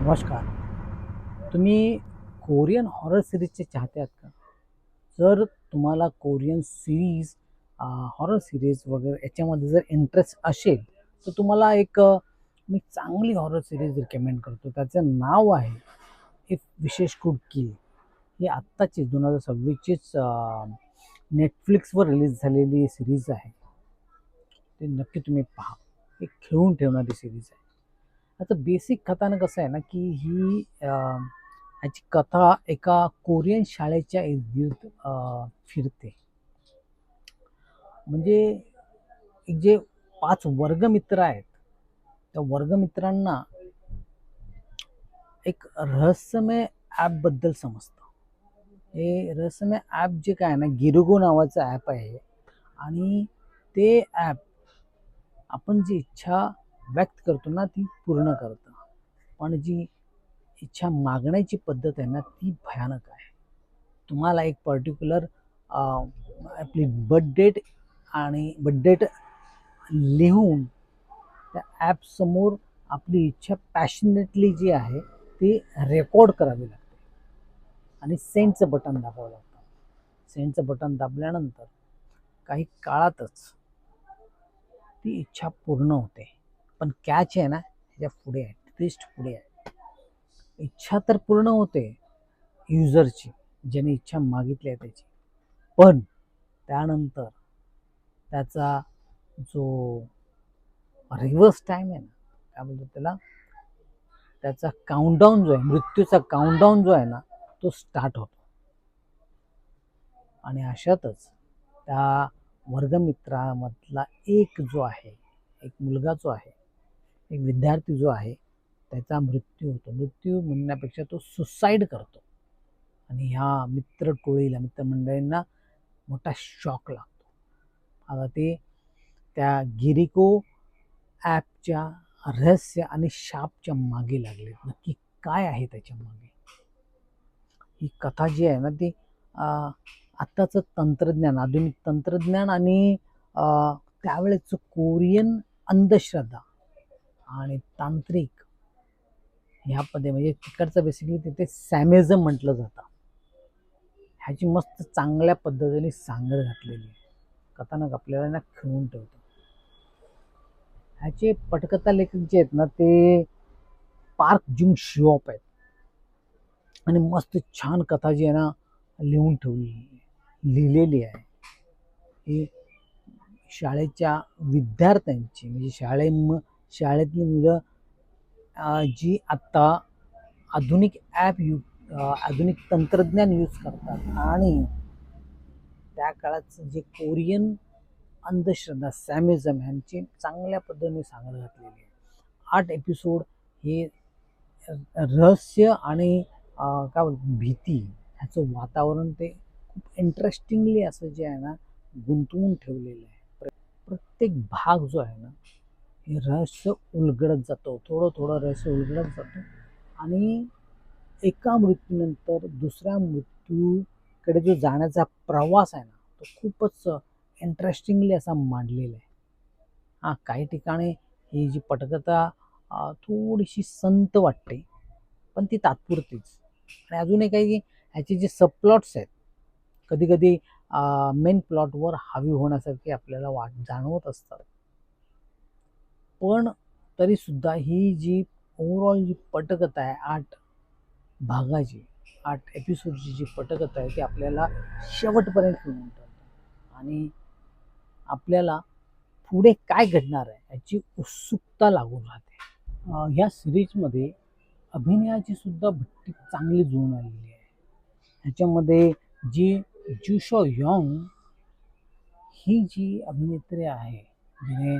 नमस्कार. तुम्ही Korean horror सीरीजचे चाहते आहात का? जर तुम्हाला कोरियन सीरीज, हॉरर सीरीज वगैरे याच्यामध्ये जर इंटरेस्ट असेल, तर तुम्हाला मी चांगली हॉरर सीरीज रिकमेंड करतो. त्याचं नाव आहे इफ विशेष कुड किल. ही आत्ताची 2026चीच Netflixवर रिलीज झालेली सीरीज आहे. ते नक्की तुम्ही पहा. एक खिळून ठेवणारी सीरीज आहे. आता बेसिक कथानक कसं आहे ना, की ह्याची कथा एका कोरियन शाळेच्या इर्द-गिर्द फिरते. म्हणजे एक जे 5 वर्गमित्र आहेत, त्या वर्गमित्रांना एक रहस्यमय ॲपबद्दल समजतं. हे रहस्यमय ॲप जे काय आहे ना, गिरुगो नावाचं ॲप आहे आणि ते ॲप आपण जी इच्छा व्यक्त करतो ना, ती पूर्ण करतं. पण जी इच्छा मागण्याची पद्धत आहे ना, ती भयानक आहे. तुम्हाला एक पर्टिक्युलर आपली बर्थ डेट लिहून त्या ॲपसमोर आपली इच्छा पॅशनेटली जी आहे ती रेकॉर्ड करावी लागते आणि सेंडचं बटन दाबावं लागतं. सेंडचं बटन दाबल्यानंतर काही काळातच ती इच्छा पूर्ण होते. पण कॅच आहे ना, ह्याच्या पुढे आहे, ट्विस्ट पुढे आहे. इच्छा तर पूर्ण होते युजरची, ज्याने इच्छा मागितली आहे त्याची, पण त्यानंतर त्याचा जो रिव्हर्स टाइम आहे ना, काय बोलतो त्याला, त्याचा काउंटडाऊन जो आहे, मृत्यूचा काउंटडाऊन जो आहे ना, तो स्टार्ट होतो. आणि अशातच त्या वर्गमित्रामधला एक जो आहे, एक मुलगा जो आहे, एक विद्यार्थी जो आहे, त्याचा मृत्यू होतो. मृत्यू म्हणण्यापेक्षा तो सुसाईड करतो. आणि ह्या मित्रमंडळींना मोठा शॉक लागतो. आता ते त्या गिरिको ॲपच्या रहस्य आणि शापच्या मागे लागले. नक्की काय आहे त्याच्या मागे? ही कथा जी आहे ना, ती आत्ताचं तंत्रज्ञान, आधुनिक तंत्रज्ञान आणि त्यावेळेचं कोरियन अंधश्रद्धा आणि तांत्रिक ह्यामध्ये, म्हणजे तिकडचं बेसिकली तिथे सॅमिझम म्हटलं जातं, ह्याची मस्त चांगल्या पद्धतीने सांगड घातलेली आहे. कथानक आपल्याला ना खिळून ठेवतं. ह्याचे पटकथा लेखक जे आहेत ना, ते पार्क जुंग शिओप आहेत. आणि मस्त छान कथा जी आहे ना, लिहिलेली आहे. ही शाळेच्या विद्यार्थ्यांची, म्हणजे शाळेतली मुलं जी आत्ता आधुनिक आधुनिक तंत्रज्ञान यूज करतात आणि त्या काळाचं जे कोरियन अंधश्रद्धा, सॅमिझम ह्यांची चांगल्या पद्धतीने सांगड घातलेली आहे. 8 एपिसोड हे रहस्य आणि काय बोलतो भीती ह्याचं वातावरण ते खूप इंटरेस्टिंगली असं जे आहे ना, गुंतवून ठेवलेलं आहे. प्रत्येक भाग जो आहे ना, हे रहस्य उलगडत जातो, थोडं रहस्य उलगडत जातो आणि एका मृत्यूनंतर दुसऱ्या मृत्यूकडे जो जाण्याचा प्रवास आहे ना, तो खूपच इंटरेस्टिंगली असा मांडलेला आहे. हां, काही ठिकाणी ही जी पटकथा थोडीशी संत वाटते, पण ती तात्पुरतीच. आणि अजूनही काही ह्याचे जे सबप्लॉट्स आहेत, कधी-कधी मेन प्लॉटवर हावी होण्यासारखे आपल्याला जाणवत असतात. पण तरीसुद्धा ही जी ओव्हरऑल जी पटकथा आहे 8 भागाची, 8 एपिसोडची जी पटकथा आहे, ती आपल्याला शेवटपर्यंत घेऊन ठेवते आणि आपल्याला पुढे काय घडणार आहे याची उत्सुकता लागून राहते. ह्या सिरीजमध्ये अभिनयाची सुद्धा भट्टी चांगली जुळून आलेली आहे. ह्याच्यामध्ये जी जुशो यॉंग ही जी अभिनेत्री आहे, जिने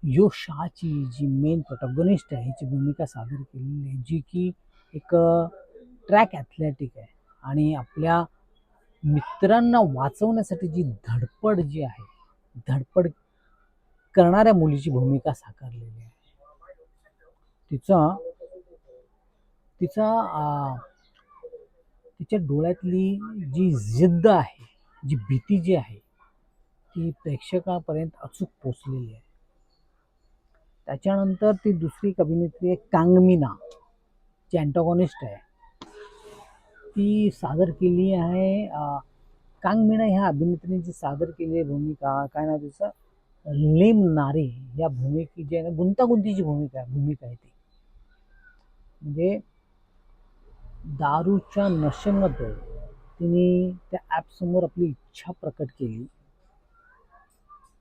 यो शाची जी मेन प्रोटॅगॉनिस्ट आहे हिची भूमिका सादर केलेली आहे, जी की एक ट्रॅक ॲथलेटिक आहे आणि आपल्या मित्रांना वाचवण्यासाठी जी धडपड जी आहे, धडपड करणाऱ्या मुलीची भूमिका साकारलेली आहे. तिचा तिचा तिच्या डोळ्यातली जी जिद्द आहे, जी भीती जी आहे, ती प्रेक्षकापर्यंत अचूक पोचलेली आहे. त्याच्यानंतर ती दुसरी एक अभिनेत्री आहे कांगमिना. जी अँटागॉनिस्ट आहे ती सादर केली आहे कांग मीना ह्या अभिनेत्रीने जी सादर केली आहे भूमिका, काय नाव तिचं, लेम नारी या भूमिके जी आहे ना, गुंतागुंतीची भूमिका आहे ती. म्हणजे दारूच्या नशेमध्ये तिने त्या ॲपसमोर आपली इच्छा प्रकट केली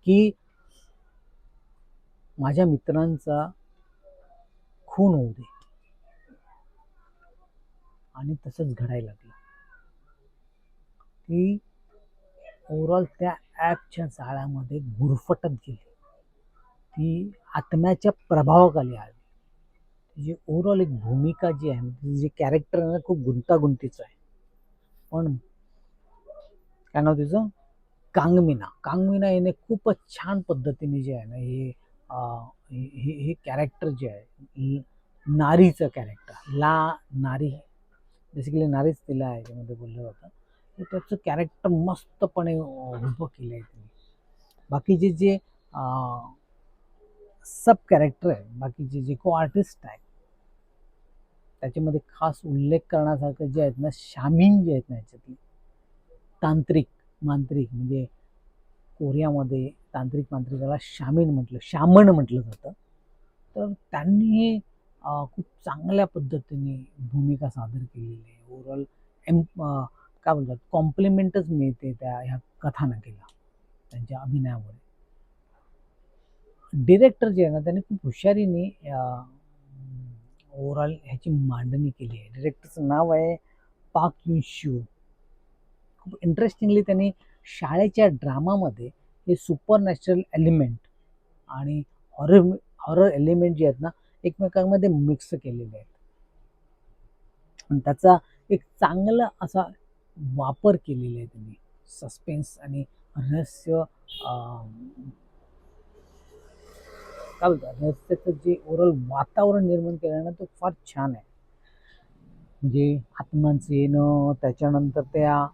की माझ्या मित्रांचा खून होऊ दे, आणि तसंच घडायला लागलं. ती ओव्हरऑल त्या ॲपच्या जाळ्यामध्ये गुरफटत गेली. ती आत्म्याच्या प्रभावाखाली आली. तिची ओव्हरऑल एक भूमिका जी आहे, तिचं जे कॅरेक्टर आहे ना, खूप गुंतागुंतीचं आहे. पण काय नाव तिचं, कांगमीना याने खूपच छान पद्धतीने जे आहे ना हे कॅरेक्टर जे आहे, नारीचं कॅरेक्टर, नारी बेसिकली नारीच तिला आहे याच्यामध्ये बोललं जातं, तर त्याचं कॅरेक्टर मस्तपणे उभं केलं आहे त्यांनी. बाकीचे जे सब कॅरेक्टर आहे, बाकीचे जे को आर्टिस्ट आहे, त्याच्यामध्ये खास उल्लेख करण्यासारखं जे आहेत ना, शामीन जे आहेत ना याच्यातली मांत्रिक म्हणजे कोरियामध्ये तांत्रिक मांत्रिकाला शामन म्हटलं जातं. तर त्यांनी खूप चांगल्या पद्धतीने भूमिका सादर केलेली आहे. ओव्हरऑल काय बोलतात, कॉम्प्लिमेंटच मिळते ह्या कथानकाला त्यांच्या अभिनयामुळे. डिरेक्टर जे आहे ना, त्यांनी खूप हुशारीने ओव्हरऑल ह्याची मांडणी केली आहे. डिरेक्टरचं नाव आहे पाक युन शू. खूप इंटरेस्टिंगली त्यांनी शाळेच्या ड्रामामध्ये हे सुपर नॅचरल एलिमेंट आणि हॉरर हॉरर एलिमेंट जे आहेत ना, एकमेकांमध्ये मिक्स केलेले आहेत, आणि त्याचा एक चांगला असा वापर केलेला आहे त्यांनी. सस्पेन्स आणि रहस्य, काय बोलतात, रहस्याचं जे ओव्हरऑल वातावरण निर्माण केलं ना, तो फार छान आहे. म्हणजे आत्मांचं येणं, त्याच्यानंतर त्या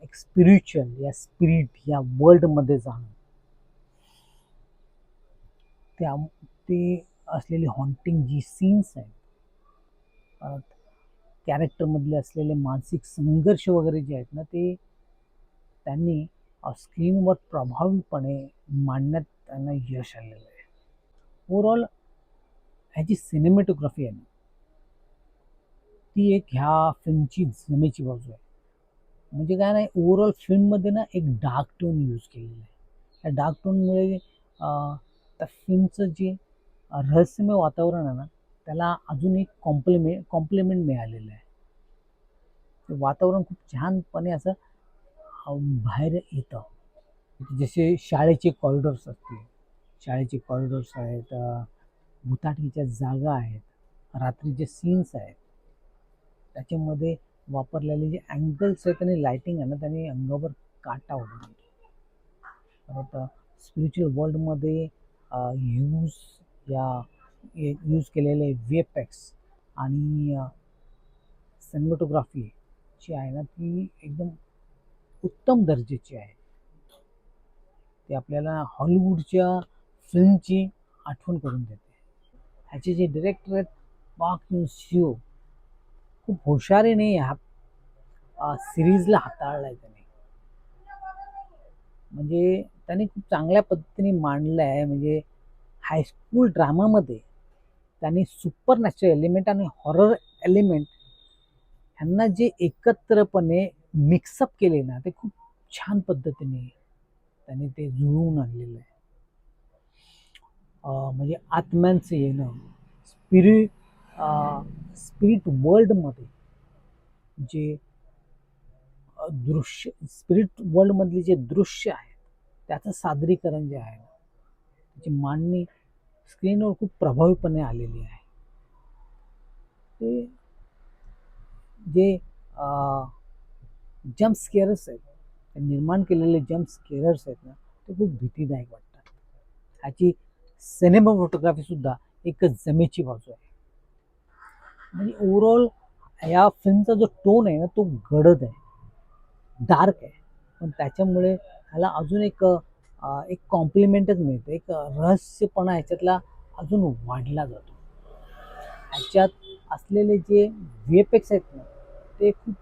एक स्पिरिच्युअल या स्पिरिट या वर्ल्डमध्ये जाणं, त्या ते असलेली हॉन्टिंग जी सीन्स आहेत, कॅरेक्टरमधले असलेले मानसिक संघर्ष वगैरे जे आहेत ना, ते त्यांनी स्क्रीनवर प्रभावीपणे मांडण्यात त्यांना यश आलेलं आहे. ओव्हरऑल ह्याची सिनेमॅटोग्राफी आहे ना, ती एक ह्या फिल्मची जमेची बाजू आहे. म्हणजे काय नाही, ओव्हरऑल फिल्ममध्ये ना एक डार्क टोन यूज केलेला आहे. त्या डार्क टोनमुळे त्या फिल्मचं जे रहस्यमय वातावरण आहे ना, त्याला अजून एक कॉम्प्लिमेंट मिळालेलं आहे. ते वातावरण खूप छानपणे असं बाहेर येतं. जसे शाळेचे कॉरिडॉर्स असतील, शाळेचे कॉरिडॉर्स आहेत, भुताटकीच्या जागा आहेत, रात्रीचे सीन्स आहेत, त्याच्यामध्ये वापरलेले जे अँगल्स आहेत आणि लाइटिंग आहे ना, त्याने अंगावर काटा उभा राहतो. परत स्पिरिच्युअल वर्ल्डमध्ये यूज या यूज केलेले VFX आणि सिनेमॅटोग्राफी जी आहे ना, ती एकदम उत्तम दर्जाची आहे. ते आपल्याला हॉलिवूडच्या फिल्मची आठवण करून देते. ह्याचे जे डिरेक्टर आहेत पाक युन स्यू, खूप हुशारीने ह्या सिरीजला हाताळलं आहे त्याने. म्हणजे त्यांनी खूप चांगल्या पद्धतीने मांडलं आहे. म्हणजे हायस्कूल ड्रामामध्ये त्यांनी सुपर नॅचरल एलिमेंट आणि हॉरर एलिमेंट ह्यांना जे एकत्रपणे मिक्सअप केले ना, ते खूप छान पद्धतीने त्यांनी ते जुळवून आणलेलं आहे. म्हणजे आत्म्यांचं येणं, स्पिरिट स्पिरिट वर्ल्डमध्ये जे दृश्य, स्पिरिट वर्ल्डमधले जे दृश्य आहे, त्याचं सादरीकरण जे आहे, त्याची मांडणी स्क्रीनवर खूप प्रभावीपणे आलेली आहे. ते जे जम्प स्केअर्स आहेत, ते निर्माण केलेले जम्प स्केअर्स आहेत ना, ते खूप भीतीदायक वाटतात. ह्याची सिनेमा फोटोग्राफीसुद्धा एक जमेची बाजू आहे. म्हणजे ओव्हरऑल या फिल्मचा जो टोन आहे ना, तो गडद आहे, डार्क आहे, पण त्याच्यामुळे ह्याला अजून एक कॉम्प्लिमेंटच मिळते. एक रहस्यपणा ह्याच्यातला अजून वाढला जातो. ह्याच्यात असलेले जे VFX आहेत ना ते खूप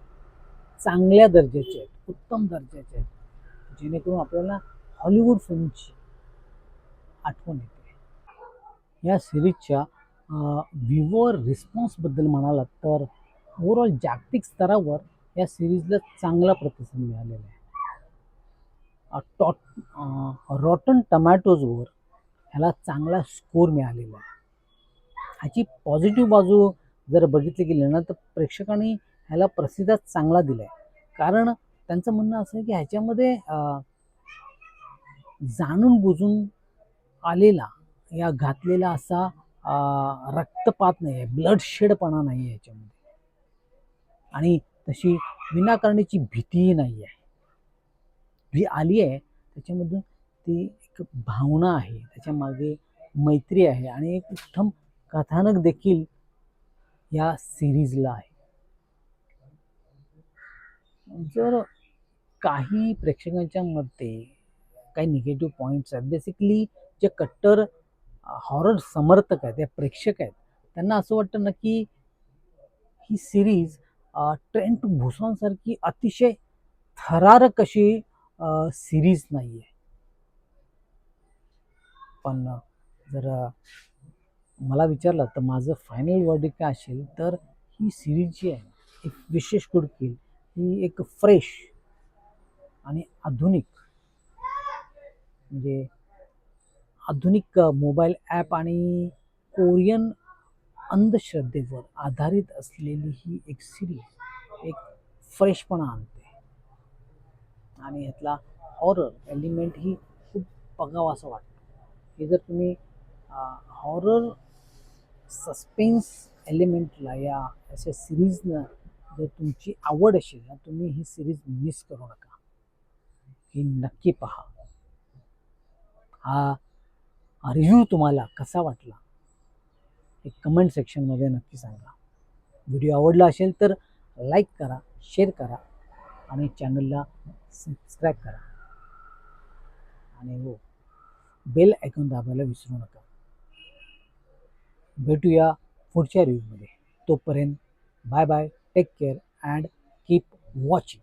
चांगल्या दर्जाचे आहेत, उत्तम दर्जाचे आहेत, जेणेकरून आपल्याला हॉलिवूड फिल्मची आठवण येते. या सिरीजच्या व्ह्यूवर रिस्पॉन्सबद्दल म्हणालात तर ओव्हरऑल जागतिक स्तरावर या सिरीजला चांगला प्रतिसाद मिळालेला आहे. रॉटन टमॅटोजवर ह्याला चांगला स्कोर मिळालेला आहे. ह्याची पॉझिटिव्ह बाजू जर बघितली गेली ना तर प्रेक्षकांनी ह्याला प्रतिसाद चांगला दिला आहे. कारण त्यांचं म्हणणं असं आहे की ह्याच्यामध्ये जाणून बुजून आलेला या घातलेला असा रक्तपात नाही आहे, ब्लडशेडपणा नाही आहे ह्याच्यामध्ये, आणि तशी विनाकारणीची भीतीही नाही आहे. जी आली आहे त्याच्यामधून ती एक भावना आहे, त्याच्या मागे मैत्री आहे आणि एक उत्तम कथानक देखील या सिरीजला आहे. जर काही प्रेक्षकांच्या मध्ये काही निगेटिव्ह पॉईंट्स आहेत, बेसिकली जे कट्टर हॉरर समर्थक आहेत, या प्रेक्षक आहेत, त्यांना असं वाटतं ना की ही सिरीज ट्रेन टू भुसानसारखी अतिशय थरारक अशी सिरीज नाही आहे. पण जर मला विचारलं तर माझं फायनल वर्डिक्ट काय असेल तर ही सिरीज जी आहे एक विशेष गुडकील ही एक फ्रेश आणि आधुनिक, म्हणजे आधुनिक मोबाईल ॲप आणि कोरियन अंधश्रद्धेवर आधारित असलेली ही एक सिरीज एक फ्रेशपणा आणते आणि ह्यातला हॉरर एलिमेंट ही खूप बघावं असं वाटतं. हे जर तुम्ही हॉरर सस्पेन्स एलिमेंटला या अशा सिरीजनं जर तुमची आवड असेल ना, तुम्ही ही सिरीज मिस करू नका, ही नक्की पहा. हा रिव्ह्यू तुम्हाला कसा वाटला हे कमेंट सेक्शनमध्ये नक्की सांगा. व्हिडिओ आवडला असेल तर लाईक करा, शेअर करा आणि चॅनलला सबस्क्राईब करा आणि हो, बेल आयकॉन दाबायला विसरू नका. भेटूया पुढच्या रिव्ह्यूमध्ये. तोपर्यंत bye bye, take care and keep watching.